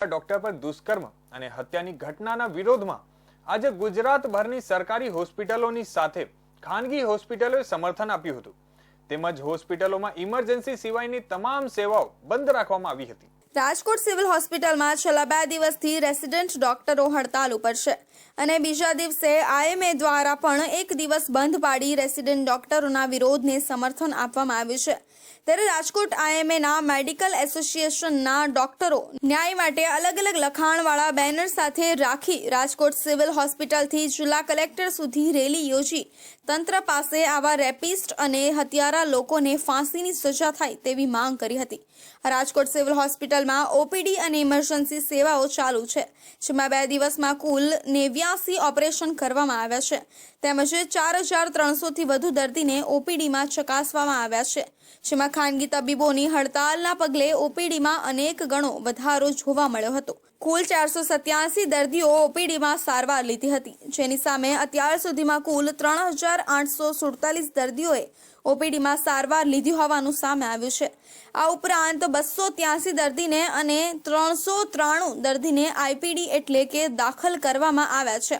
Doctor પર દુષ્કર્મ અને હત્યાની ઘટનાના વિરોધમાં આજે ગુજરાતભરની સરકારી હોસ્પિટલોની સાથે ખાનગી હોસ્પિટલોએ સમર્થન આપ્યું હતું તેમજ હોસ્પિટલોમાં ઇમરજન્સી સિવાયની તમામ સેવાઓ બંધ રાખવામાં આવી હતી। રાજકોટ સિવિલ હોસ્પિટલમાં છેલ્લા 2 દિવસથી રેસિડેન્ટ ડોક્ટરો હડતાલ ઉપર છે અને બીજા દિવસે આઈએમએ દ્વારા પણ 1 દિવસ બંધ પાડી રેસિડેન્ટ ડોક્ટરોના વિરોધને સમર્થન આપવામાં આવ્યું છે। ત્યારે રાજકોટ આઈએમએના મેડિકલ એસોસિએશનના ડોક્ટરો ન્યાય માટે અલગ અલગ લખાણવાળા બેનર સાથે રાખી રાજકોટ સિવિલ હોસ્પિટલથી જિલ્લા કલેક્ટર સુધી રેલી યોજી તંત્ર પાસે આવા રેપિસ્ટ અને હત્યારા લોકોને ફાંસીની સજા થાય તેવી માંગ કરી હતી। રાજકોટ સિવિલ હોસ્પિટલમાં ઓપીડી અને ઇમરજન્સી સેવાઓ ચાલુ છે, જેમાં 2 દિવસમાં કુલ 89 ઓપરેશન કરવામાં આવ્યા છે તેમજ 4300 થી વધુ દર્દીને ઓપીડીમાં ચકાસવામાં આવ્યા છે, જેમાં ખાનગી તબીબોની હડતાલના પગલે ઓપીડીમાં અનેક ગણો વધારો જોવા મળ્યો હતો। કુલ 487 દર્દીઓ ઓપીડીમાં સારવાર લીધી હતી, જેની સામે અત્યાર સુધીમાં કુલ 3847 દર્દીઓએ ઓપીડીમાં સારવાર લીધી હોવાનું સામે આવ્યું છે। આ ઉપરાંત 283 દર્દીને અને 393 દર્દીને આઈપીડી એટલે કે દાખલ કરવામાં આવ્યા છે।